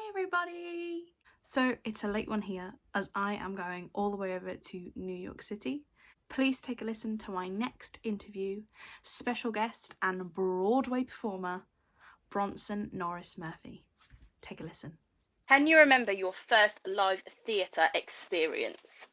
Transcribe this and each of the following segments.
Hi everybody! So it's a late one here as I am going all the way over to New York City. Please take a listen to my next interview, special guest and Broadway performer, Bronson Norris Murphy. Take a listen. Can you remember your first live theatre experience?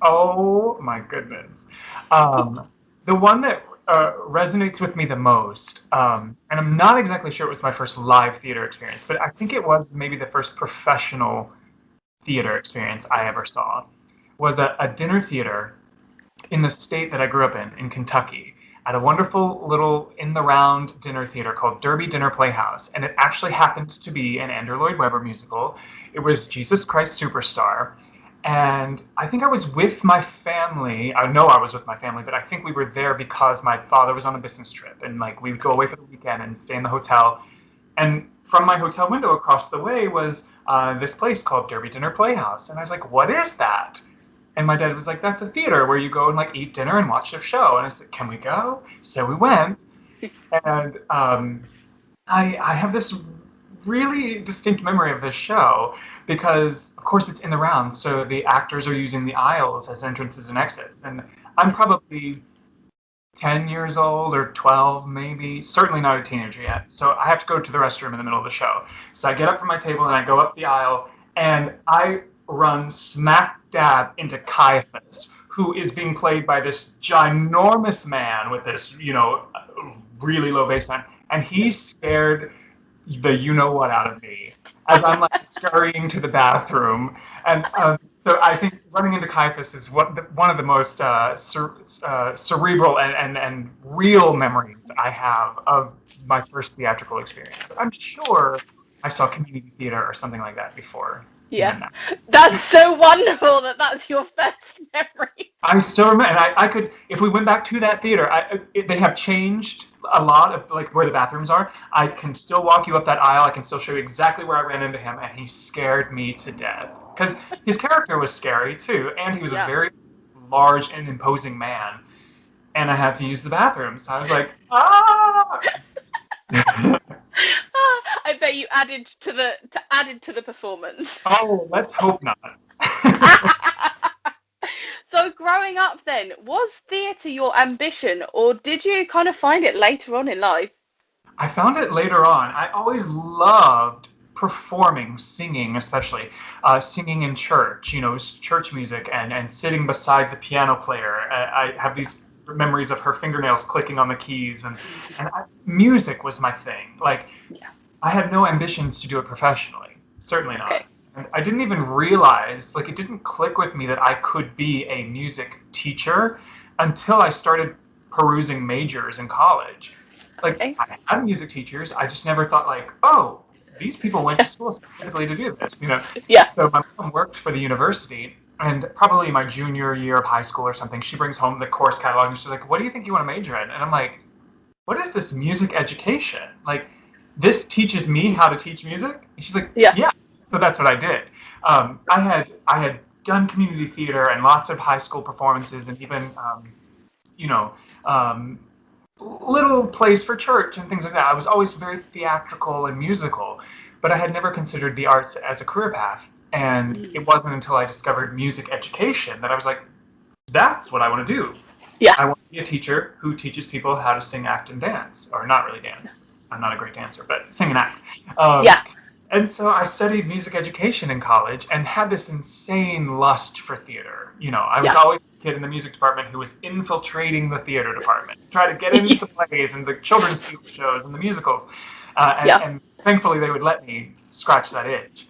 Oh my goodness. Um, the one that resonates with me the most, and I'm not exactly sure it was my first live theater experience, but I think it was maybe the first professional theater experience I ever saw, was a dinner theater in the state that I grew up in Kentucky, at a wonderful little in the round dinner theater called Derby Dinner Playhouse. And it actually happened to be an Andrew Lloyd Webber musical. It was Jesus Christ Superstar. And I think I was with my family. I know I was with my family, but I think we were there because my father was on a business trip. And like we would go away for the weekend and stay in the hotel. And from my hotel window across the way was this place called Derby Dinner Playhouse. And I was like, what is that? And my dad was like, that's a theater where you go and like eat dinner and watch a show. And I said, can we go? So we went. And I have this really distinct memory of this show because, of course, it's in the round. So the actors are using the aisles as entrances and exits. And I'm probably 10 years old or 12, maybe, certainly not a teenager yet. So I have to go to the restroom in the middle of the show. So I get up from my table and I go up the aisle and I run smack dab into Caiaphas, who is being played by this ginormous man with this, really low baseline. And he scared the you know what out of me as I'm like scurrying to the bathroom. And so I think running into Caiaphas is one of the most cerebral and real memories I have of my first theatrical experience. But I'm sure I saw community theater or something like that before Yeah, even that. that's so wonderful that that's your first memory. I still remember, and I could, if we went back to that theater, they have changed a lot of like where the bathrooms are. I can still walk you up that aisle. I can still show you exactly where I ran into him, and he scared me to death because his character was scary too, and he was a Yeah. very large and imposing man, and I had to use the bathroom, so I was like, ah. I bet you added to the performance. Oh, let's hope not. So growing up then, was theatre your ambition or did you kind of find it later on in life? I found it later on. I always loved performing, singing, especially singing in church, church music and sitting beside the piano player. I have these memories of her fingernails clicking on the keys and music was my thing. Like Yeah. I had no ambitions to do it professionally, certainly not. Okay. And I didn't even realize, like it didn't click with me that I could be a music teacher until I started perusing majors in college. Like Okay. I had music teachers. I just never thought like, oh, these people went to school specifically to do this. Yeah. So my mom worked for the university, and probably my junior year of high school or something, she brings home the course catalog and she's like, "What do you think you want to major in?" And I'm like, "What is this music education? Like, this teaches me how to teach music?" And she's like, Yeah. "Yeah." So that's what I did. I had done community theater and lots of high school performances, and even you know. Um, Little plays for church and things like that. I was always very theatrical and musical, but I had never considered the arts as a career path. And Mm. it wasn't until I discovered music education that I was like, that's what I want to do. Yeah. I want to be a teacher who teaches people how to sing, act, and dance, or not really dance. I'm not a great dancer, but sing and act. Um, Yeah. and so I studied music education in college and had this insane lust for theater. I was Yeah. always the kid in the music department who was infiltrating the theater department, try to get into the plays and the children's theater shows and the musicals. Yeah. And thankfully they would let me scratch that itch.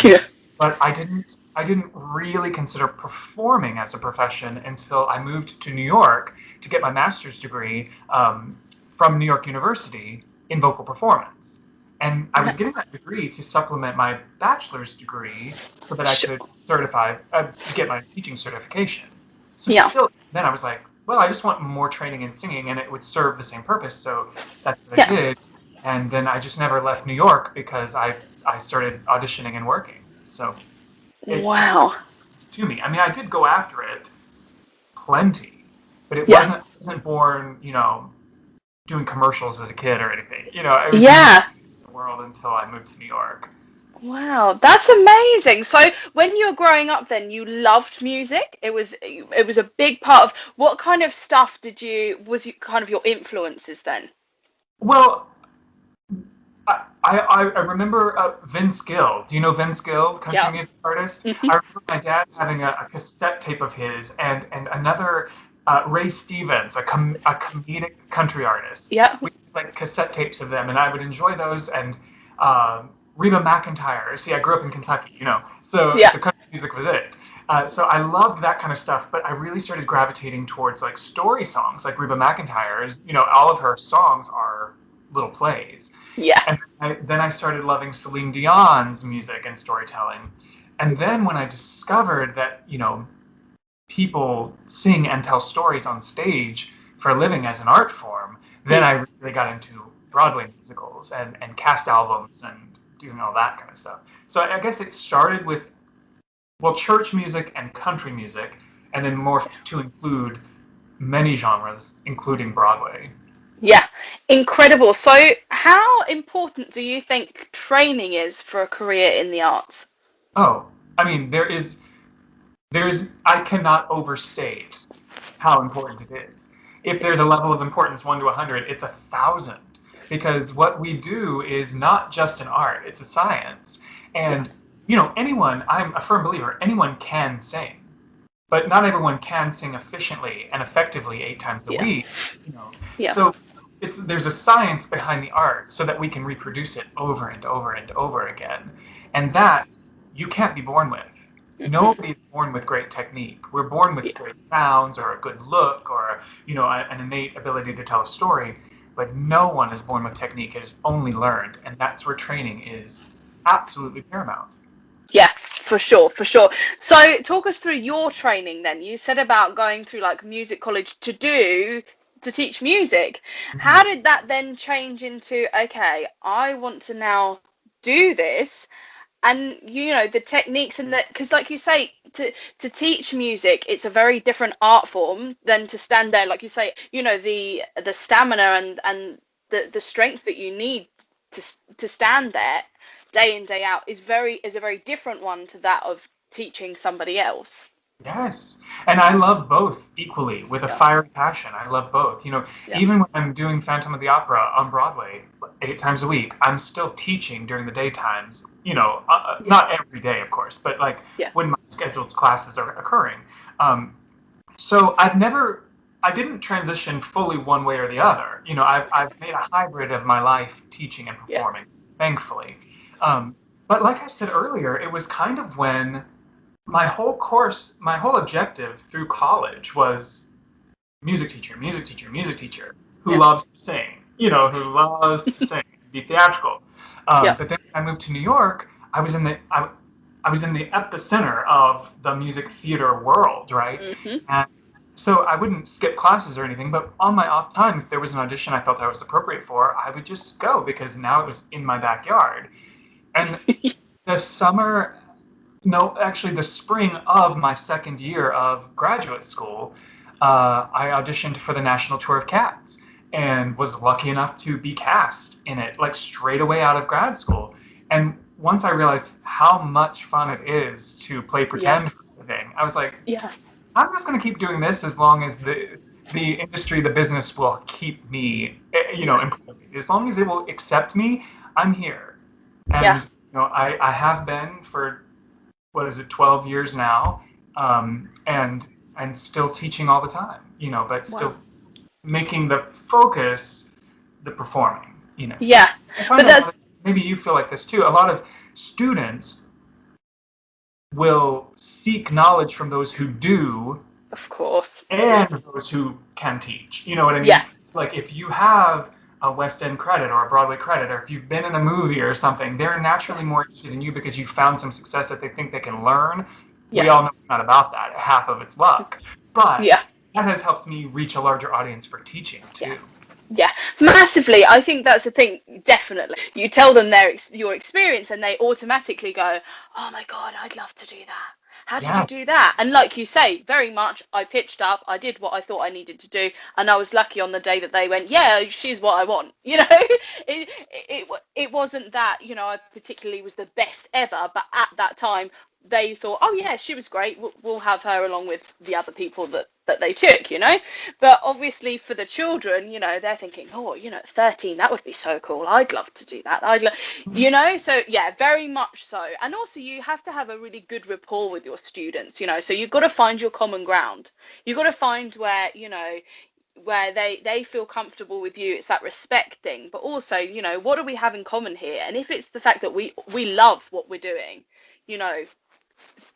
Yeah. But I didn't really consider performing as a profession until I moved to New York to get my master's degree from New York University in vocal performance. And I was getting that degree to supplement my bachelor's degree so that I could get my teaching certification. So Yeah. still, then I was like, well, I just want more training in singing, and it would serve the same purpose. So that's what I Yeah. did. And then I just never left New York because I started auditioning and working. So it Wow. to me. I mean, I did go after it plenty, but it Yeah. wasn't born, doing commercials as a kid or anything. I was in Yeah. the world until I moved to New York. Wow, that's amazing. So when you were growing up then you loved music. It was a big part of what kind of stuff was you kind of your influences then? Well, I remember Vince Gill. Do you know Vince Gill, country Yeah. music artist? Hmm. I remember my dad having a cassette tape of his and another Ray Stevens, a comedic country artist. Yeah. We had, like cassette tapes of them, and I would enjoy those. And Reba McEntire. See, I grew up in Kentucky, Yeah. so country music was it. So I loved that kind of stuff, but I really started gravitating towards like story songs, like Reba McEntire's. All of her songs are little plays. Yeah. And then I started loving Celine Dion's music and storytelling. And then when I discovered that, people sing and tell stories on stage for a living as an art form, then I really got into Broadway musicals and cast albums and doing all that kind of stuff. So I guess it started with, well, church music and country music, and then morphed to include many genres, including Broadway. Yeah. Incredible. So how important do you think training is for a career in the arts? Oh, I mean, I cannot overstate how important it is. If there's a level of importance 1 to 100, it's 1,000, because what we do is not just an art; it's a science. And anyone, I'm a firm believer, anyone can sing, but not everyone can sing efficiently and effectively 8 times a Yeah. week. You know, Yeah. so there's a science behind the art so that we can reproduce it over and over and over again, and that you can't be born with. Hmm. Nobody is born with great technique. We're born with Yeah. great sounds or a good look or an innate ability to tell a story, but no one is born with technique. It is only learned, and that's where training is absolutely paramount. Yeah, for sure, for sure. So talk us through your training then. You said about going through like music college to teach music. How Mhm. did that then change into, okay, I want to now do this, and the techniques and that, because like you say, to teach music, it's a very different art form than to stand there, like you say, the stamina and the strength that you need to to stand there day in day out is a very different one to that of teaching somebody else. Yes, and I love both equally with a Yeah. fiery passion. I love both. Yeah. Even when I'm doing Phantom of the Opera on Broadway 8 times a week, I'm still teaching during the daytimes. Yeah. Not every day, of course, but like Yeah. when my scheduled classes are occurring. Um, so I didn't transition fully one way or the other. I've made a hybrid of my life teaching and Yeah. performing, thankfully. Um, but like I said earlier, it was kind of when my whole objective through college was music teacher, music teacher, music teacher who Yeah. loves to sing, who loves to sing, be theatrical. Yeah. But then when I moved to New York, I was in the epicenter of the music theater world, right? Hmm. And so I wouldn't skip classes or anything, but on my off time, if there was an audition I felt I was appropriate for, I would just go because now it was in my backyard. And the summer no, actually, the spring of my second year of graduate school, I auditioned for the National Tour of Cats and was lucky enough to be cast in it, like straight away out of grad school. And once I realized how much fun it is to play Yeah. pretend for a living, I was like, Yeah. I'm just going to keep doing this as long as the industry, the business will keep me, Yeah. employed. As long as it will accept me, I'm here. And Yeah. I have been for what is it, 12 years now, and still teaching all the time, but Wow. still making the focus the performing. Yeah. I find But a lot of, that's, maybe you feel like this too, a lot of students will seek knowledge from those who do of course. and those who can teach. You know what I Yeah. mean? Like if you have a West End credit or a Broadway credit, or if you've been in a movie or something, they're Yeah. naturally more interested in you because you found some success that they think they can learn. We Yeah. all know it's not about that. Half of it's luck. But Yeah. that has helped me reach a larger audience for teaching Yeah. too. Yeah, massively. I think that's the thing. Definitely, you tell them your experience, and they automatically go, "Oh my God, I'd love to do that. How did you Yeah. do that? And like you say, very much I pitched up, I did what I thought I needed to do, and I was lucky on the day that they went, yeah, she's what I want. It wasn't that, I particularly was the best ever, but at that time they thought, oh yeah, she was great. We'll have her along with the other people that they took. But obviously for the children, they're thinking, oh, 13, that would be so cool. I'd love to do that. So yeah, very much so. And also you have to have a really good rapport with your students, so you've got to find your common ground. You've got to find where they feel comfortable with you. It's that respect thing, but also, what do we have in common here? And if it's the fact that we love what we're doing,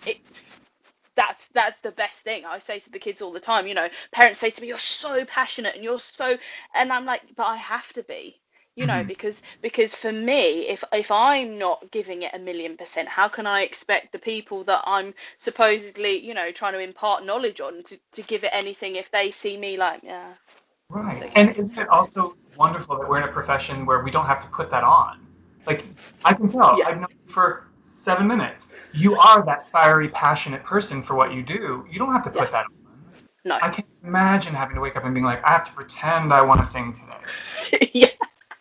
it that's the best thing. I say to the kids all the time, parents say to me, you're so passionate and and I'm like, but I have to be, Mhm. because for me, if I'm not giving it 1,000,000%, how can I expect the people that I'm supposedly, trying to impart knowledge on to give it anything if they see me like, yeah, it's Right. okay, And it's isn't all it good. also wonderful that we're in a profession where we don't have to put that on? Like, I can tell, Yeah, I've known you for 7 minutes. You are that fiery, passionate person for what you do. You don't have to yeah, put that on. no, I can't imagine having to wake up and being like, I have to pretend I want to sing today. yeah.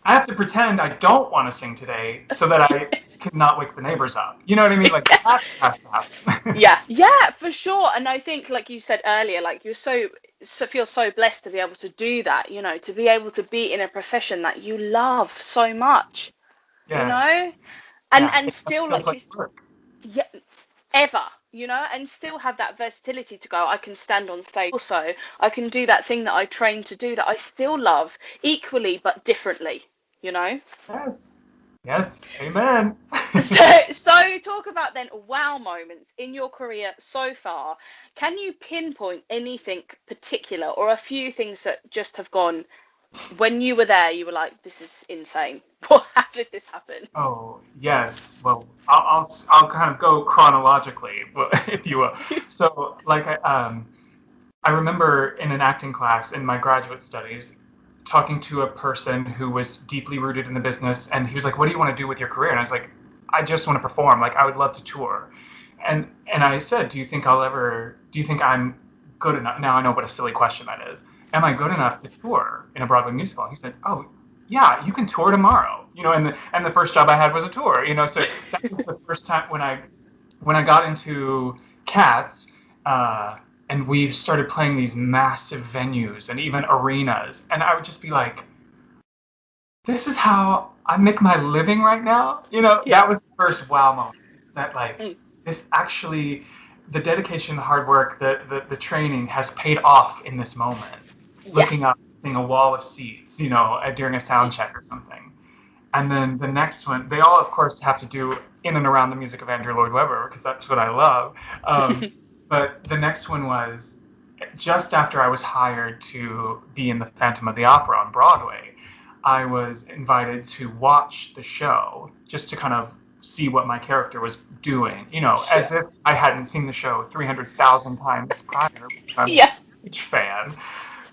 I have to pretend I don't want to sing today so that I cannot wake the neighbors up. You know what I mean? Like, that has to happen. Yeah, for sure. And I think, like you said earlier, like you're feel so blessed to be able to do that, to be able to be in a profession that you love so much, you Yes. know, Yeah. and It never still feels like like work. yeah, ever, and still have that versatility to go, I can stand on stage. Also, I can do that thing that I trained to do that I still love equally but differently, you know. Yes. Yes. Amen. So talk about then wow moments in your career so far. Can you pinpoint anything particular or a few things that just have gone when you were there, you were like, this is insane. How did this happen? Oh, yes. Well, I'll kind of go chronologically, if you will. So, like, I remember in an acting class in my graduate studies talking to a person who was deeply rooted in the business, and he was like, "What do you want to do with your career?" And I was like, "I just want to perform. Like, I would love to tour." And I said, Do you think I'm good enough?" Now I know what a silly question that is. Am I good enough to tour in a Broadway musical? And he said, "Oh, yeah, you can tour tomorrow." And the first job I had was a tour. So that was the first time when I got into Cats, uh, and we started playing these massive venues and even arenas, and I would just be like, "This is how I make my living right now." Yeah. That was the first wow moment. That like Mm. this actually, the dedication, the hard work, the training has paid off in this moment. Looking Yes. up, seeing a wall of seats, during a sound Mm. check or something. And then the next one, they all, of course, have to do in and around the music of Andrew Lloyd Webber because that's what I love. But the next one was just after I was hired to be in the Phantom of the Opera on Broadway. I was invited to watch the show just to kind of see what my character was doing, as Sure. if I hadn't seen the show 300,000 times prior. I'm Yeah. a huge fan.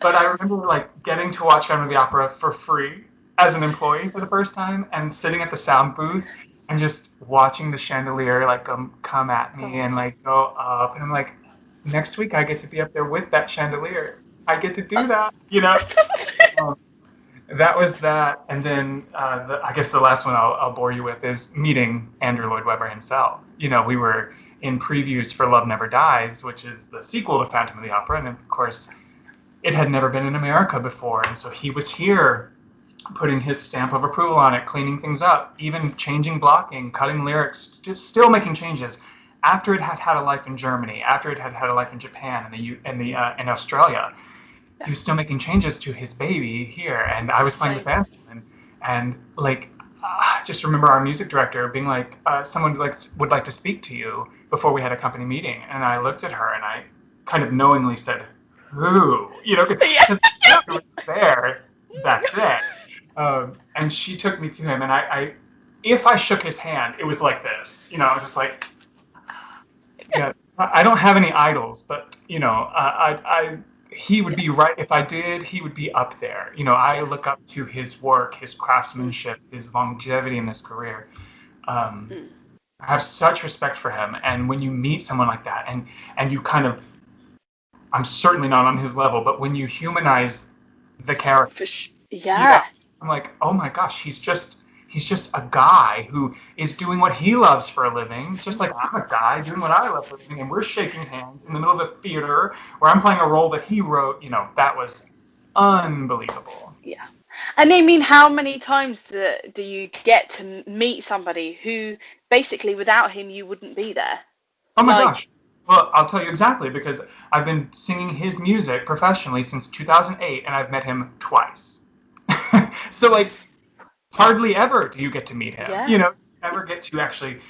But I remember like getting to watch Phantom of the Opera for free as an employee for the first time and sitting at the sound booth and just watching the chandelier like come at me and Oh. like go up and I'm like, next week I get to be up there with that chandelier. I get to do that. Um, that was that, and then I guess the last one I'll bore you with is meeting Andrew Lloyd Webber himself. We were in previews for Love Never Dies, which is the sequel to Phantom of the Opera, and of course it had never been in America before, and so he was here putting his stamp of approval on it, cleaning things up, even changing blocking, cutting lyrics, just still making changes. After it had had a life in Germany, after it had had a life in Japan and in Australia, he was still making changes to his baby here, and I was playing the Same. Phantom, and like, just remember our music director being like, someone would like to speak to you before we had a company meeting, and I looked at her and I kind of knowingly said, "Who?" Yeah. Because he was there back then, and she took me to him, and if I shook his hand, it was like this, I was just like, yeah, I don't have any idols, but he would Yeah. be right if I did. He would be up there. I Yeah. look up to his work, his Mm. craftsmanship, his longevity in his career. Um, Mm. I have such respect for him. And when you meet someone like that, and you kind of, I'm certainly not on his level, but when you humanize the character, yeah, Yeah. I'm like, oh my gosh, he's just a guy who is doing what he loves for a living, just like I'm a guy doing what I love for a living, and we're shaking hands in the middle of the theater where I'm playing a role that he wrote. That was unbelievable. Yeah. And I mean, how many times do you get to meet somebody who basically without him you wouldn't be there? Oh my Like, gosh. Well, I'll tell you exactly because I've been singing his music professionally since 2008, and I've met him twice. So like hardly ever do you get to meet him. yeah, Never get to actually,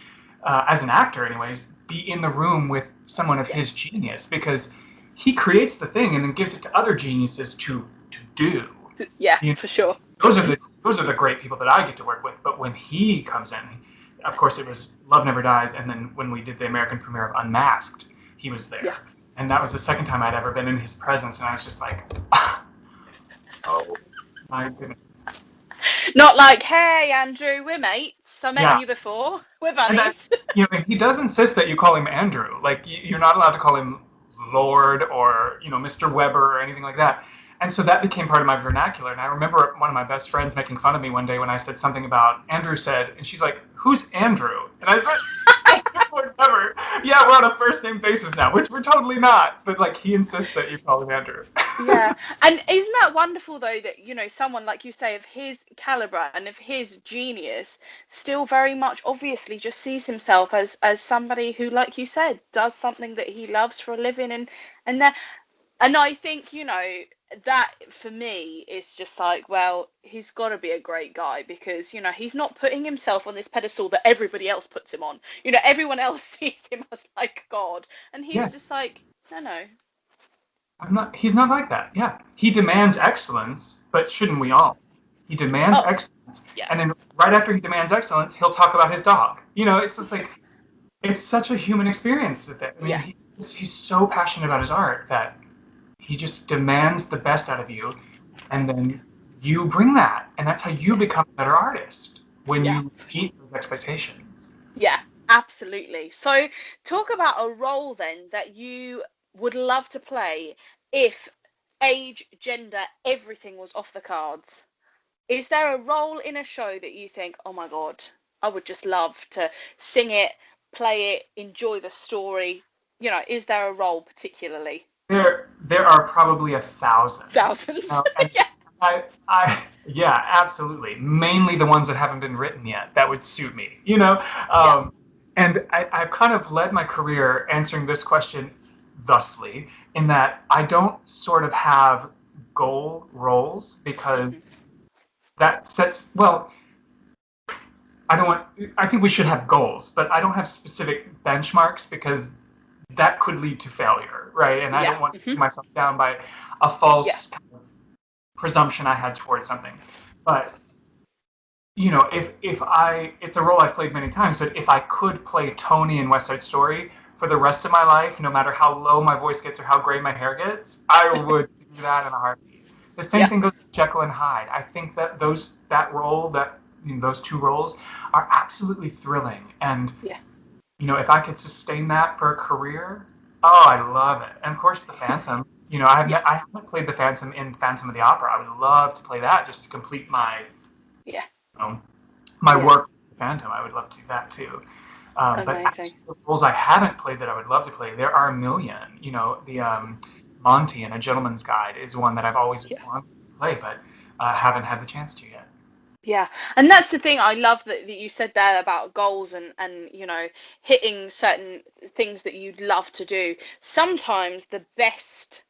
as an actor, anyways, be in the room with someone of yeah, his genius because he creates the thing and then gives it to other geniuses to do. yeah, You know, for sure. those are the great people that I get to work with. But when he comes in, of course, it was Love Never Dies, and then when we did the American premiere of Unmasked, he was Yeah. there, and that was the second time I'd ever been in his presence, and I was just like, oh my goodness. Not like, hey, Andrew, we're mates. I met Yeah. you before. We're And then, buddies. he does insist that you call him Andrew. Like, you're not allowed to call him Lord or, Mr. Weber or anything like that. And so that became part of my vernacular. And I remember one of my best friends making fun of me one day when I said something about Andrew said, and she's like, who's Andrew? And I said, Lord Weber. Yeah, we're on a first name basis now, which we're totally not. But, like, he insists that you call him Andrew. Yeah. And isn't that wonderful though that, someone like you say of his caliber and of his genius still very much obviously just sees himself as somebody who, like you said, does something that he loves for a living and that and I think, that for me is just like, well, he's got to be a great guy because, he's not putting himself on this pedestal that everybody else puts him on. Everyone else sees him as like God and he's Yes. just like, no, no. He's not like that. Yeah. He demands excellence, but shouldn't we all? He demands Oh, excellence. yeah. And then right after he demands excellence, he'll talk about his dog. It's just like, it's such a human experience with it. I mean, Yeah. he's so passionate about his art that he just demands the best out of you. And then you bring that. And that's how you become a better artist when Yeah. you meet those expectations. Yeah, absolutely. So, talk about a role then that you would love to play if age, gender, everything was off the cards. Is there a role in a show that you think, oh my God, I would just love to sing it, play it, enjoy the story? Is there a role particularly? There are probably 1,000. Thousands. And Yeah. yeah, absolutely. Mainly the ones that haven't been written yet. That would suit me. Yeah. And I've kind of led my career answering this question thusly, in that I don't sort of have goal roles because Hmm. that sets, well, I don't want, I think we should have goals, but I don't have specific benchmarks because that could lead to failure, right? And I Yeah. don't want to Hmm. bring myself down by a Yeah. false kind of presumption I had towards something. Of But course. if I, it's a role I've played many times, but if I could play Tony in West Side Story for the rest of my life, no matter how low my voice gets or how gray my hair gets, I would do that in a heartbeat. The same Yeah. thing goes with Jekyll and Hyde. I think that that role, those two roles, are absolutely thrilling. And Yeah. if I could sustain that for a career, oh, I love it. And of course, the Phantom. Yeah. I haven't played the Phantom in Phantom of the Opera. I would love to play that just to complete Yeah. um, my Yeah. work with the Phantom. I would love to do that too. But as Amazing. for roles I haven't played that I would love to play, there are a million. The Monty in A Gentleman's Guide is one that I've always Yeah. wanted to play, but haven't had the chance to yet. Yeah, and that's the thing I love that you said there about goals and hitting certain things that you'd love to do. Sometimes the best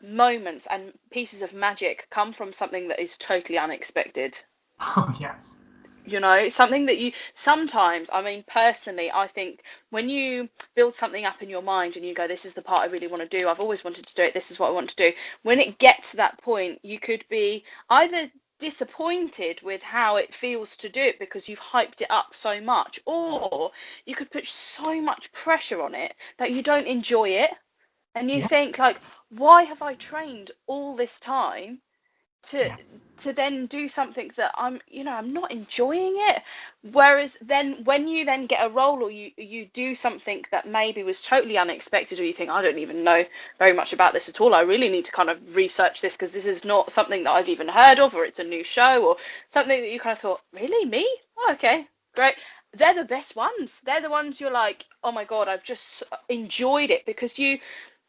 moments and pieces of magic come from something that is totally unexpected. Oh yes. Something that you sometimes, I mean, personally, I think when you build something up in your mind and you go, this is the part I really want to do, I've always wanted to do it, this is what I want to do. When it gets to that point, you could be either disappointed with how it feels to do it because you've hyped it up so much, or you could put so much pressure on it that you don't enjoy it and you Yeah. think like, why have I trained all this time to Yeah. to then do something that I'm not enjoying it. Whereas then when you then get a role, or you do something that maybe was totally unexpected, or you think, I don't even know very much about this at all, I really need to kind of research this because this is not something that I've even heard of, or it's a new show, or something that you kind of thought, really, me? Oh, okay, great. They're the best ones. They're the ones you're like, oh my God, I've just enjoyed it, because you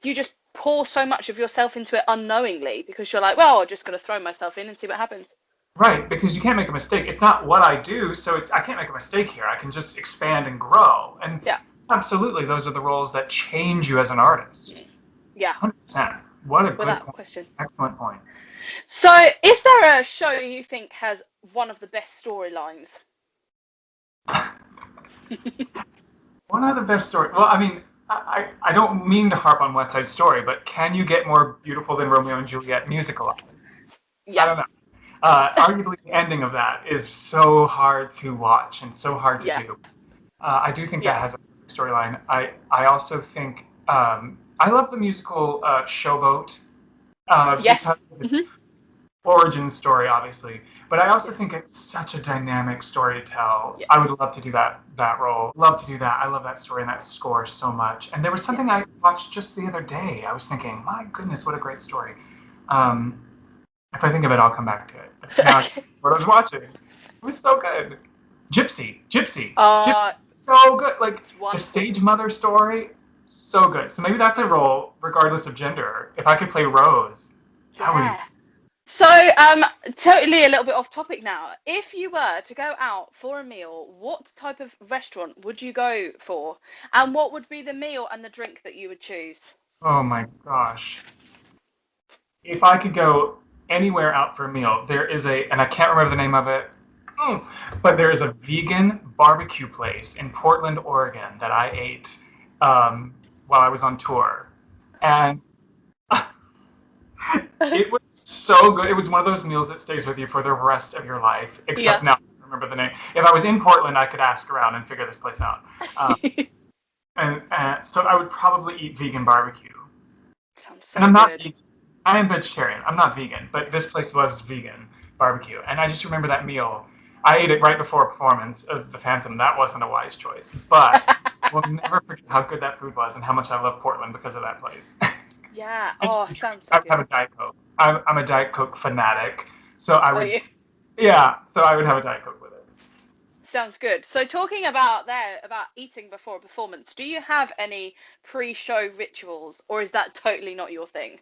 just pour so much of yourself into it unknowingly, because you're like, well, I'm just going to throw myself in and see what happens. Right, because you can't make a mistake. It's not what I do, so I can't make a mistake here. I can just expand and grow. And Yeah, absolutely, those are the roles that change you as an artist. yeah, 100%. What a good without point. question. Excellent point. So, is there a show you think has one of the best storylines? One of the best stories. Well, I mean, I don't mean to harp on West Side Story, but can you get more beautiful than Romeo and Juliet musicalized? I Yeah, don't know. Arguably, the ending of that is so hard to watch and so hard to yeah, do. I do think that yeah. has a storyline. I also think I love the musical Showboat Yes. because of its Hmm. origin story, obviously. But I also Yeah, think it's such a dynamic story to tell. yeah, I would love to do that role. Love to do that. I love that story and that score so much. And there was yeah. something I watched just the other day. I was thinking, my goodness, what a great story. Um, if I think of it, I'll come back to it. But now I Okay. what I was watching. It was so good. Gypsy, Uh, so good. Like it's the wonderful. stage mother story, so good. So maybe that's a role, regardless of gender. If I could play Rose, that would be Yeah. So, totally a little bit off topic now. If you were to go out for a meal, what type of restaurant would you go for? And what would be the meal and the drink that you would choose? oh my gosh. If I could go anywhere out for a meal, there is and I can't remember the name of it, but there is a vegan barbecue place in Portland, Oregon that I ate while I was on tour. And it was so good. It was one of those meals that stays with you for the rest of your life, except Yeah. now I don't remember the name. If I was in Portland, I could ask around and figure this place out. Um, and so I would probably eat vegan barbecue. Sounds And so I'm not good. vegan. I am vegetarian. I'm not vegan, but this place was vegan barbecue. And I just remember that meal. I ate it right before a performance of The Phantom. That wasn't a wise choice. But I will never forget how good that food was and how much I love Portland because of that place. Yeah. And Oh, sounds so I would good. have a Diet Coke. I'm a Diet Coke fanatic. So I Oh, would, yeah. yeah, so I would have a Diet Coke with it. Sounds good. So, talking about eating before a performance, do you have any pre-show rituals, or is that totally not your thing?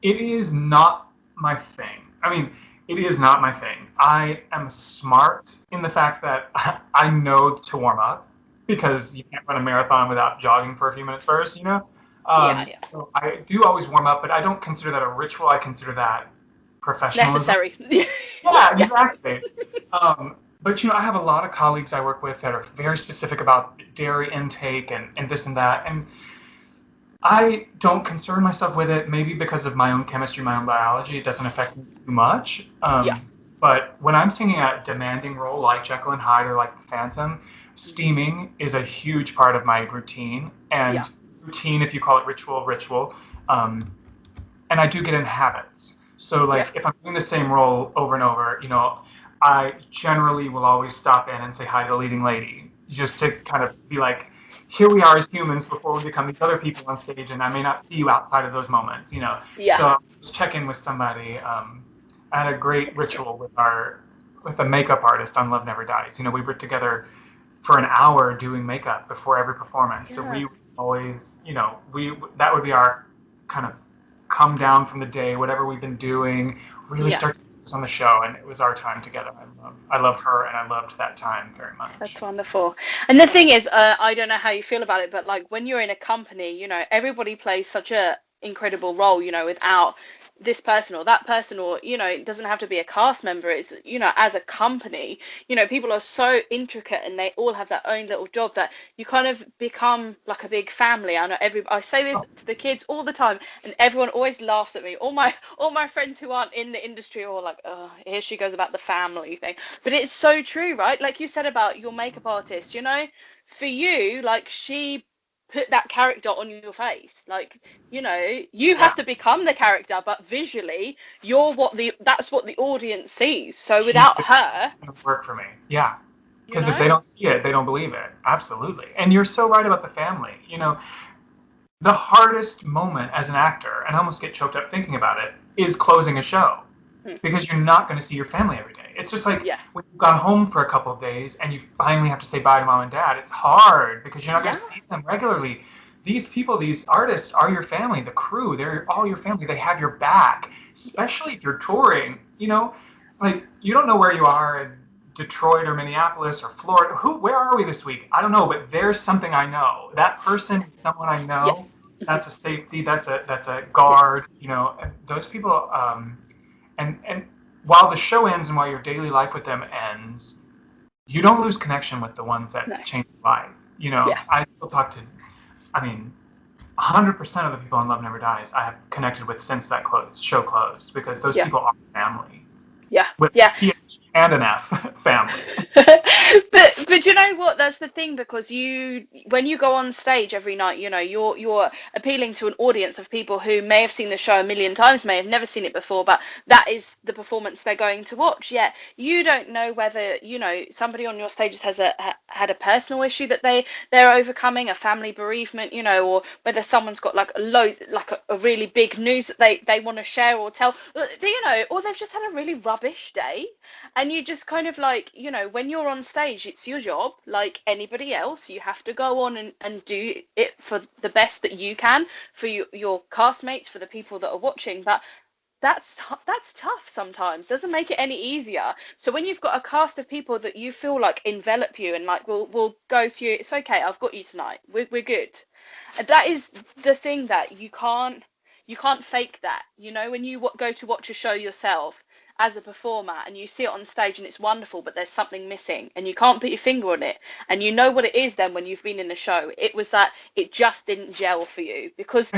It is not my thing. I mean, it is not my thing. I am smart in the fact that I know to warm up because you can't run a marathon without jogging for a few minutes first, you know? Yeah, yeah. So I do always warm up, but I don't consider that a ritual. I consider that professionalism. Necessary. Yeah, Yeah. exactly. But I have a lot of colleagues I work with that are very specific about dairy intake and this and that. And I don't concern myself with it, maybe because of my own chemistry, my own biology. It doesn't affect me too much. Yeah. But when I'm singing a demanding role like Jekyll and Hyde or like the Phantom, Hmm. steaming is a huge part of my routine. Yeah. And routine, if you call it ritual, ritual. Um, and I do get in habits. So Yeah. like if I'm doing the same role over and over, I generally will always stop in and say hi to the leading lady, just to kind of be like, here we are as humans before we become these other people on stage, and I may not see you outside of those moments. Yeah. So I'll just check in with somebody. I had a great Extra. ritual with a makeup artist on Love Never Dies. We were together for an hour doing makeup before every performance. So Yeah. we would always, we that would be our kind of come down from the day, whatever we've been doing, really Yeah. start to focus on the show, and it was our time together. I love her, and I loved that time very That's much. wonderful. And the thing is, I don't know how you feel about it, but like when you're in a company, everybody plays such a incredible role, without this person or that person, or, it doesn't have to be a cast member. It's, as a company, people are so intricate and they all have their own little job that you kind of become like a big family. I say this Oh, to the kids all the time, and everyone always laughs at me. All my friends who aren't in the industry are all like, oh, here she goes about the family thing. But it's so true, right? Like you said about your makeup artist, for you, like she put that character on your face. Like, you know, you Yeah. have to become the character, but visually that's what the audience sees. So without her, It's gonna work for me. Yeah. you Because if know, they don't see it, they don't believe it. Absolutely. And you're so right about the family. You know, the hardest moment as an actor, and I almost get choked up thinking about it, is closing a show because you're not going to see your family every day. It's just like yeah, when you've gone home for a couple of days and you finally have to say bye to mom and dad. It's hard because you're not going yeah, to see them regularly. These people, these artists are your family, the crew, they're all your family. They have your back, especially if you're touring. You know, like you don't know where you are in Detroit or Minneapolis or Florida. Where are we this week? I don't know, but there's something I know. That person is someone I yeah, know. That's a safety. That's a guard. You know, and those people. And while the show ends and while your daily life with them ends, you don't lose connection with the ones no, that change your life. You know, yeah, I still talk to, I mean, 100% of the people in Love Never Dies I have connected with since that show closed because those yeah, people are family yeah, with yeah. PH and an F family. But you know what, that's the thing, because when you go on stage every night, you know, you're appealing to an audience of people who may have seen the show a million times, may have never seen it before, but that is the performance they're going to watch. Yet you don't know whether, you know, somebody on your stages had a personal issue that they're overcoming, a family bereavement, you know, or whether someone's got like a really big news that they want to share or tell, you know, or they've just had a really rubbish day. And you just kind of like, you know, when you're on stage, it's your job like anybody else. You have to go on and do it for the best that you can for your castmates, for the people that are watching. But that's tough sometimes. Doesn't make it any easier. So when you've got a cast of people that you feel like envelop you and like will go to you, it's okay, I've got you tonight, we're good. And that is the thing, that you can't fake that. You know, when you go to watch a show yourself as a performer and you see it on stage and it's wonderful, but there's something missing and you can't put your finger on it, and you know what it is then when you've been in a show. It was that it just didn't gel for you because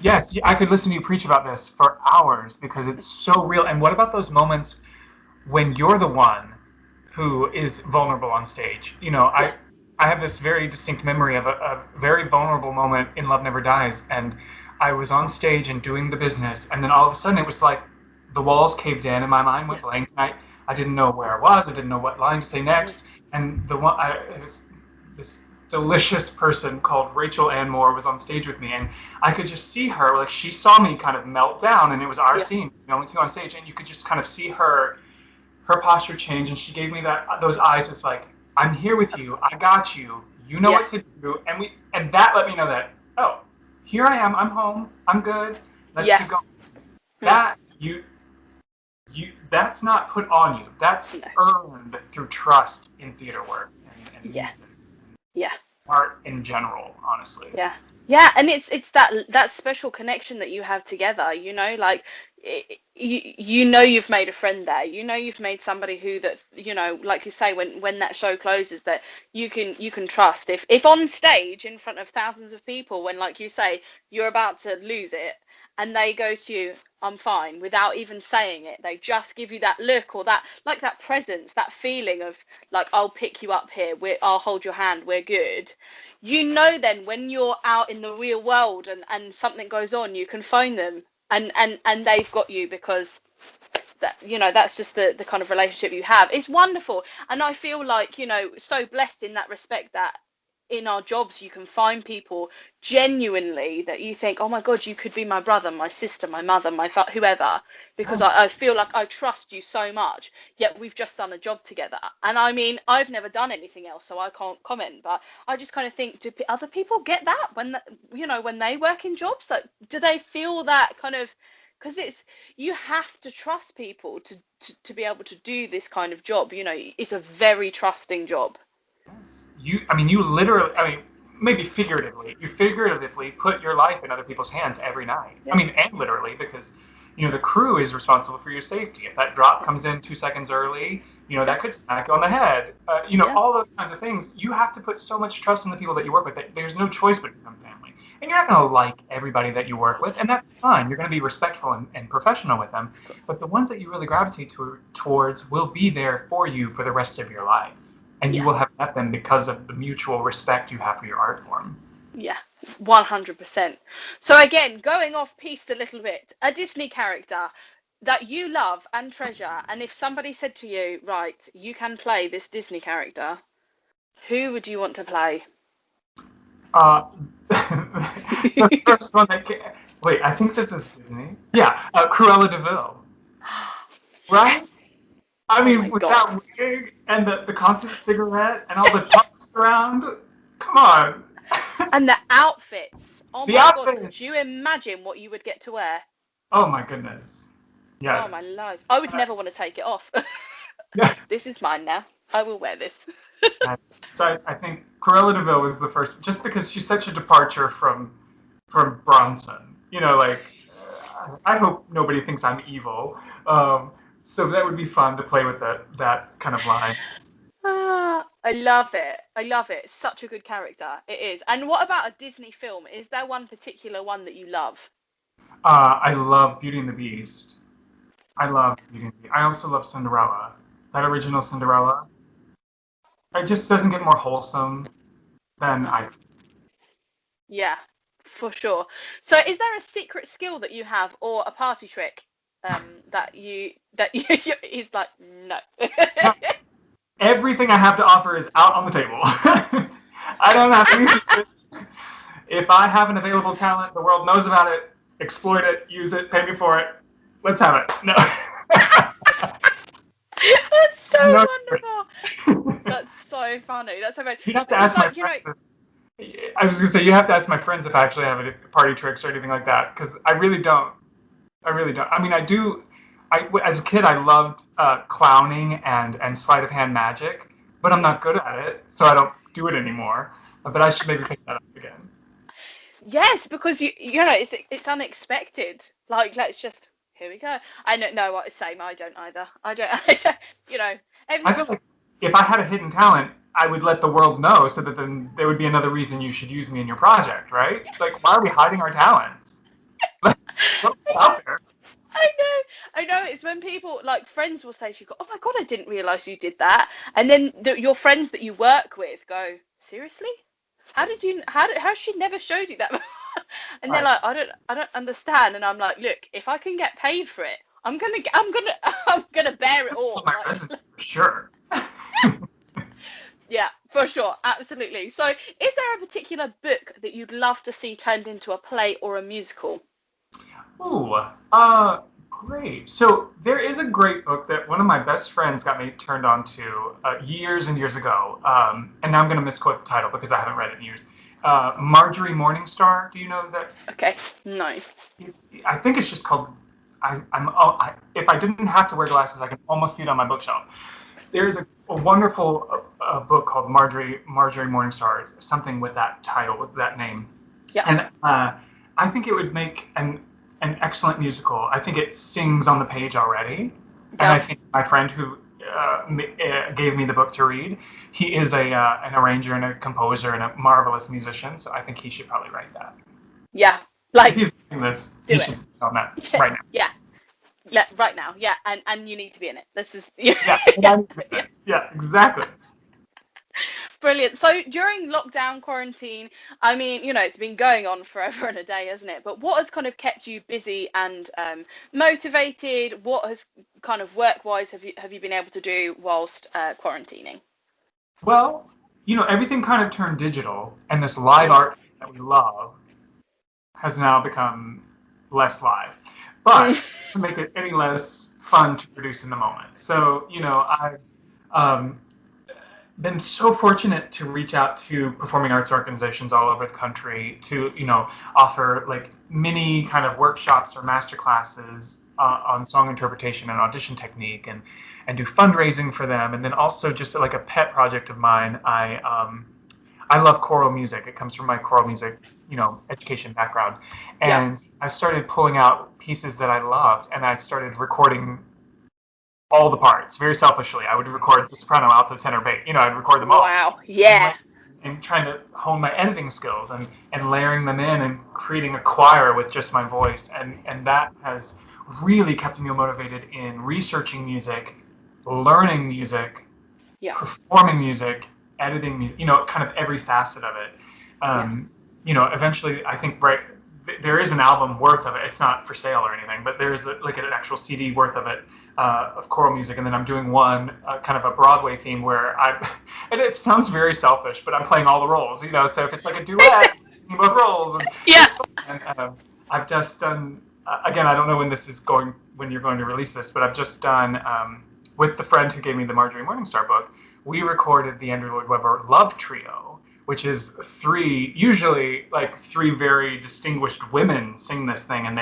Yes, I could listen to you preach about this for hours because it's so real. And what about those moments when you're the one who is vulnerable on stage? You know, yeah, I have this very distinct memory of a very vulnerable moment in Love Never Dies, and I was on stage and doing the business, and then all of a sudden it was like the walls caved in and my mind yeah, went blank. I didn't know where I was. I didn't know what line to say next. And it was this delicious person called Rachel Ann Moore was on stage with me, and I could just see her, like she saw me kind of melt down, and it was our yeah, scene, the only two on stage, and you could just kind of see her posture change, and she gave me those eyes. It's like, I'm here with you, I got you, you know yeah, what to do, and that let me know that, oh, here I am, I'm home, I'm good, let's yeah, keep going. mm, That that's not put on you. That's no, earned through trust in theater work and yeah, music, yeah. art in general, honestly. Yeah. Yeah, and it's that special connection that you have together, you know, like you know you've made a friend there. You know you've made somebody who, that, you know, like you say, when that show closes, that you can trust. If on stage in front of thousands of people, when, like you say, you're about to lose it, and they go to you, I'm fine, without even saying it. They just give you that look, or that, like, that presence, that feeling of like, I'll pick you up here, I'll hold your hand, we're good. You know, then when you're out in the real world and something goes on, you can phone them, and they've got you, because that, you know, that's just the kind of relationship you have. It's wonderful. And I feel like, you know, so blessed in that respect, that in our jobs you can find people genuinely that you think, oh my god, you could be my brother, my sister, my mother, whoever, because Yes. I feel like I trust you so much, yet we've just done a job together. And I mean, I've never done anything else, so I can't comment, but I just kind of think, do other people get that when you know, when they work in jobs? Like, do they feel that kind of, because it's, you have to trust people to be able to do this kind of job. You know, it's a very trusting job. Yes. I mean, you literally, I mean, maybe figuratively, you figuratively put your life in other people's hands every night. I Yeah, mean, and literally, because, you know, the crew is responsible for your safety. If that drop comes in 2 seconds early, you know, yeah, that could smack you on the head. You know, yeah, all those kinds of things. You have to put so much trust in the people that you work with that there's no choice but to become family. And you're not going to like everybody that you of work with, course, and that's fine. You're going to be respectful and professional with them. of course, But the ones that you really gravitate towards will be there for you for the rest of your life. And you yeah, will have met them because of the mutual respect you have for your art form. Yeah, 100%. So again, going off piste a little bit, a Disney character that you love and treasure, and if somebody said to you, right, you can play this Disney character, who would you want to play? Uh, the first one that wait, I think this is Disney. Yeah, Cruella de Vil. Right? Yes. I Oh mean, my with God. that wig and the constant cigarette and all the puffs around, come on. And the outfits. Oh The my God, outfit. could you imagine what you would get to wear? Oh my goodness. Yes. Oh my life. I would never want to take it off. Yeah. This is mine now. I will wear this. So I think Cruella de Vil was the first, just because she's such a departure from Bronson. You know, like I hope nobody thinks I'm evil. So that would be fun to play with that kind of line. Ah, I love it. I love it. Such a good character. It is. And what about a Disney film? Is there one particular one that you love? I love Beauty and the Beast. I love Beauty and the Beast. I also love Cinderella. That original Cinderella. It just doesn't get more wholesome than I. Yeah, for sure. So is there a secret skill that you have or a party trick that you he's like, no. Everything I have to offer is out on the table. I don't have anything. If I have an available talent, the world knows about it. Exploit it, use it, pay me for it. Let's have it. No. That's so No. wonderful. That's so funny. That's so funny. You have to Because ask my like, you know, friends. I was gonna say you have to ask my friends if I actually have any party tricks or anything like that, because I really don't. I really don't. I mean, I do. As a kid, I loved clowning and sleight of hand magic, but I'm not good at it, so I don't do it anymore. But I should maybe pick that up again. yes, because you know it's unexpected. Like let's just here we go. I don't know what to say. I don't either. I don't. I don't you know. I feel like if I had a hidden talent, I would let the world know, so that then there would be another reason you should use me in your project, right? Like, why are we hiding our talents? What's out there? I know. It's when people like friends will say to you, "Oh my God, I didn't realize you did that," and then your friends that you work with go, "Seriously? How did you? How she never showed you that?" And they're Right. like, I don't understand." And I'm like, "Look, if I can get paid for it, I'm gonna bear it all." On my Like, resume, for sure. yeah, for sure, absolutely. So, is there a particular book that you'd love to see turned into a play or a musical? Ooh, great. So there is a great book that one of my best friends got me turned on to years and years ago, and now I'm going to misquote the title because I haven't read it in years. Marjorie Morningstar. Do you know that? Okay, no. I think it's just called. If I didn't have to wear glasses, I can almost see it on my bookshelf. There's a wonderful book called Marjorie Morningstar, something with that title, with that name. Yeah. And I think it would make an excellent musical. I think it sings on the page already. And I Yeah. think my friend who gave me the book to read, he is an arranger and a composer and a marvelous musician. So I think he should probably write that. Yeah. If Like, he's doing this, do he it. should be on that Yeah, right now. yeah, yeah, right now, yeah, and you need to be in it. This is yeah, Yeah, and yeah, I'm doing yeah. it. Yeah, exactly. Brilliant. So during lockdown quarantine, I mean, you know, it's been going on forever and a day, hasn't it? But what has kind of kept you busy and motivated? What has kind of work-wise have you been able to do whilst quarantining? Well, everything kind of turned digital, and this live Mm. art that we love has now become less live. But Mm. to make it any less fun to produce in the moment. So, I've um, been so fortunate to reach out to performing arts organizations all over the country to, offer like mini kind of workshops or master classes on song interpretation and audition technique and do fundraising for them. And then also just like a pet project of mine, I love choral music. It comes from my choral music, education background. Yeah. And I started pulling out pieces that I loved, and I started recording all the parts very selfishly. I would record the soprano, alto, tenor, bass. I'd record them all. Wow. Yeah. And trying to hone my editing skills and layering them in and creating a choir with just my voice. And that has really kept me motivated in researching music, learning music, Yeah. performing music, editing, kind of every facet of it. Eventually, I think, right, there is an album worth of it. It's not for sale or anything, but there's like an actual CD worth of it, of choral music. And then I'm doing one, kind of a Broadway theme where and it sounds very selfish, but I'm playing all the roles, so if it's like a duet, both roles. And, Yeah. and I've just done, again, I don't know when you're going to release this, but I've just done, with the friend who gave me the Marjorie Morningstar book, we recorded the Andrew Lloyd Webber Love Trio, which is usually like three very distinguished women sing this thing, and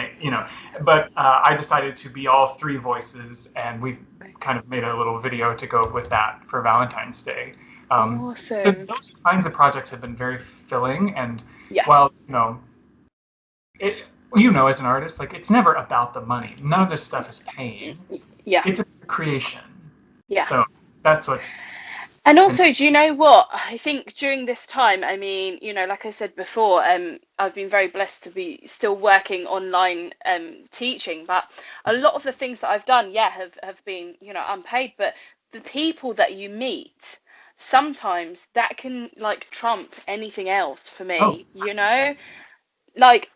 but I decided to be all three voices, and we kind of made a little video to go with that for Valentine's Day. Awesome. So those kinds of projects have been very filling, and Yeah. while, as an artist, like, it's never about the money. None of this stuff is paying. Yeah. It's a creation. Yeah. So that's what. And also, do you know what? I think during this time, I mean, like I said before, I've been very blessed to be still working online teaching, but a lot of the things that I've done, have been, unpaid, but the people that you meet, sometimes that can like trump anything else for me, like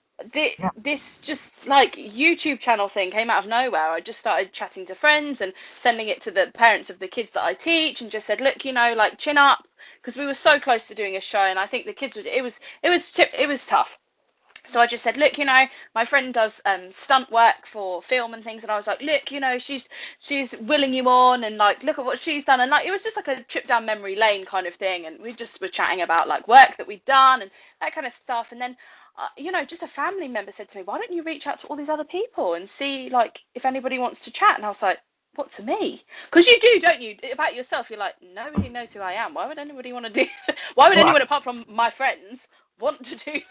this just like YouTube channel thing came out of nowhere. I just started chatting to friends and sending it to the parents of the kids that I teach, and just said, look, like, chin up, because we were so close to doing a show, and I think the kids it was tough. So I just said, look, my friend does stunt work for film and things, and I was like, look, she's willing you on, and like, look at what she's done, and like, it was just like a trip down memory lane kind of thing, and we just were chatting about like work that we'd done and that kind of stuff. And then just a family member said to me, why don't you reach out to all these other people and see like if anybody wants to chat? And I was like, what, to me? Because you do, don't you, about yourself? You're like, nobody knows who I am. Why would anybody want to do? Why would anyone apart from my friends want to do?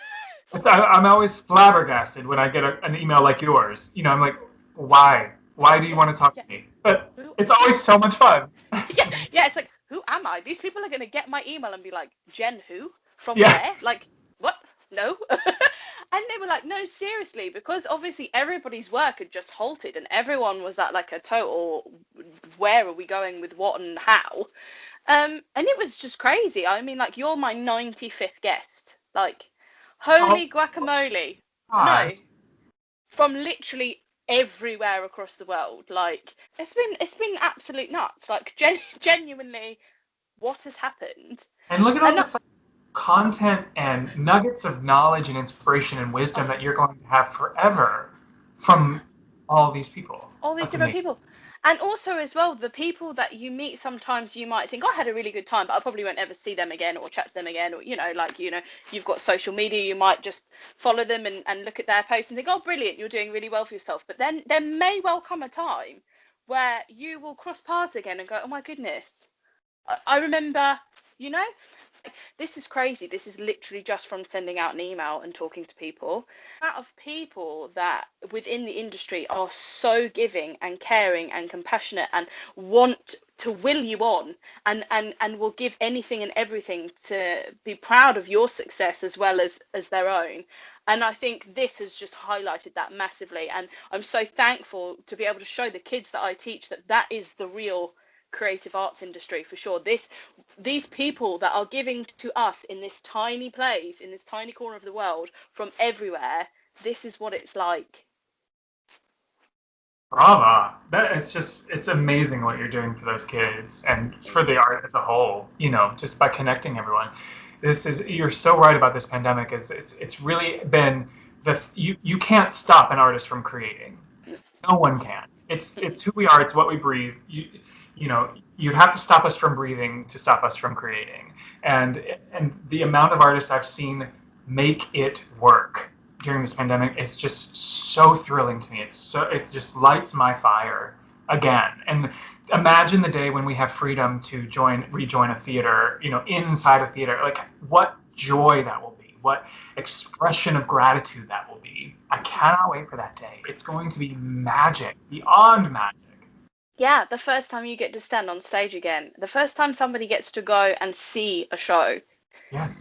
I'm always flabbergasted when I get an email like yours. I'm like, why? Why do you want to talk to me? But it's always so much fun. Yeah, it's like, who am I? These people are going to get my email and be like, Jen who? From where? Like, what? No. And they were like, no, seriously, because obviously everybody's work had just halted and everyone was at like a total, where are we going with what and how? And it was just crazy. I mean, like, you're my 95th guest. Like, holy guacamole. No. From literally everywhere across the world. Like, it's been absolute nuts. Like, genuinely, what has happened? And look at all this content and nuggets of knowledge and inspiration and wisdom that you're going to have forever from all these people. All these different people. And also as well, the people that you meet, sometimes you might think, I had a really good time, but I probably won't ever see them again or chat to them again. Or, you've got social media, you might just follow them and look at their posts and think, oh, brilliant, you're doing really well for yourself. But then there may well come a time where you will cross paths again and go, oh my goodness, I remember, this is crazy. This is literally just from sending out an email and talking to people. Out of people that within the industry are so giving and caring and compassionate and want to will you on and will give anything and everything to be proud of your success as well as their own. And I think this has just highlighted that massively. And I'm so thankful to be able to show the kids that I teach that is the real creative arts industry for sure. These people that are giving to us in this tiny place, in this tiny corner of the world, from everywhere, this is what it's like. Brava. It's amazing what you're doing for those kids and for the art as a whole, just by connecting everyone. You're so right about this pandemic. It's really been you can't stop an artist from creating. No one can. It's who we are. It's what we breathe. You'd have to stop us from breathing to stop us from creating. And the amount of artists I've seen make it work during this pandemic is just so thrilling to me. It just lights my fire again. And imagine the day when we have freedom to rejoin a theater, inside a theater. Like, what joy that will be. What expression of gratitude that will be. I cannot wait for that day. It's going to be magic, beyond magic. Yeah, the first time you get to stand on stage again, the first time somebody gets to go and see a show. Yes.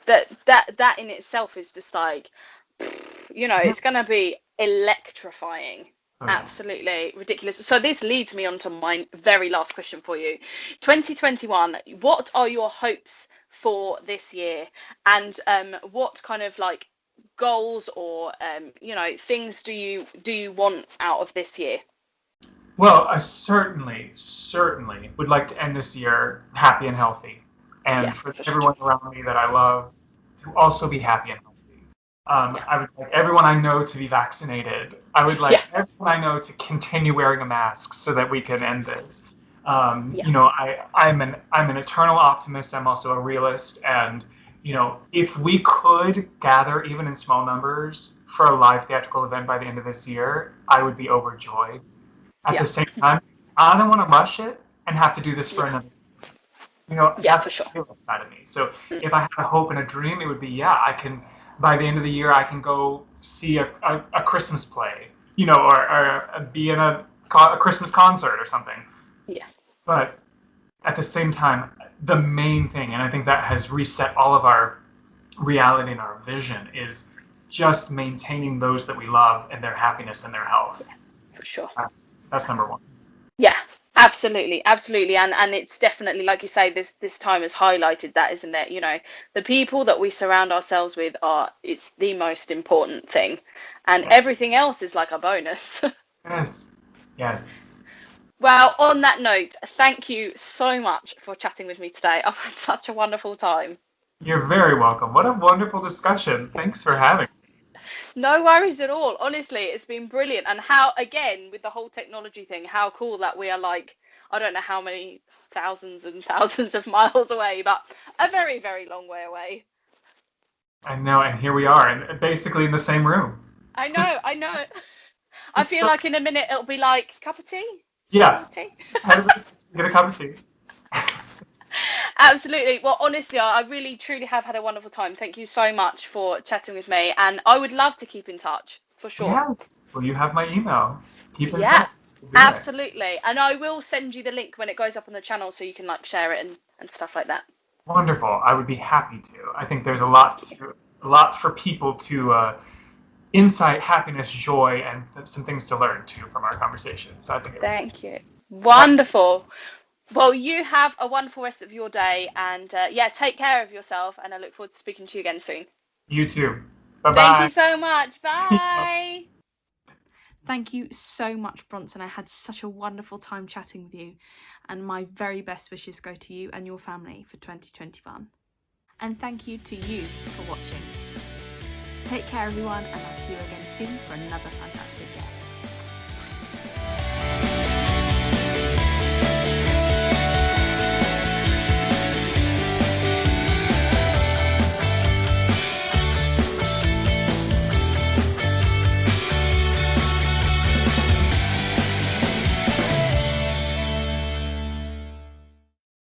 That in itself is just like, it's going to be electrifying. Oh, yeah. Absolutely ridiculous. So this leads me on to my very last question for you. 2021, what are your hopes for this year? And what kind of like goals or things do you want out of this year? Well, I certainly would like to end this year happy and healthy, Yeah, and for for sure. everyone around me that I love to also be happy and healthy. Yeah. I would like everyone I know to be vaccinated. I would Yeah. like everyone I know to continue wearing a mask so that we can end this. Yeah. I'm an eternal optimist. I'm also a realist, and if we could gather even in small numbers for a live theatrical event by the end of this year, I would be overjoyed. At Yeah. the same time, I don't want to rush it and have to do this for Yeah. another. Yeah, That's for sure. the real side of me. So Mm. if I had a hope and a dream, it would be, yeah, I can, by the end of the year, I can go see a Christmas play, or be in a Christmas concert or something. Yeah. But at the same time, the main thing, and I think that has reset all of our reality and our vision, is just maintaining those that we love and their happiness and their health. For sure. That's number one. Yeah, absolutely, absolutely, and it's definitely like you say, this time has highlighted that, isn't it? The people that we surround ourselves with it's the most important thing, and Yeah. everything else is like a bonus. Yes. Yes. Well, on that note, thank you so much for chatting with me today. I've had such a wonderful time. You're very welcome. What a wonderful discussion. Thanks for having me. No worries at all. Honestly, it's been brilliant. And how, again, with the whole technology thing, how cool that we are like, I don't know how many thousands and thousands of miles away, but a very, very long way away. I know, and here we are, and basically in the same room. I Just, know, I know. I feel like in a minute it'll be like, cup of tea? yeah, Cup of tea? just head over to get a cup of tea. Absolutely. Well, honestly, I really, truly have had a wonderful time. Thank you so much for chatting with me. And I would love to keep in touch, for sure. Yes. Well, you have my email. Keep in Yeah, touch. We'll do it. absolutely. And I will send you the link when it goes up on the channel so you can like share it and stuff like that. Wonderful. I would be happy to. I think there's Thank you. a lot for people to insight, happiness, joy, and some things to learn too from our conversation. So I think it was. Thank you. Wonderful. Well, you have a wonderful rest of your day and yeah, take care of yourself and I look forward to speaking to you again soon. You too. Bye Thank you bye. so much. Bye. Thank you so much, Bronson. I had such a wonderful time chatting with you, and my very best wishes go to you and your family for 2021. And thank you to you for watching. Take care, everyone, and I'll see you again soon for another fantastic guest.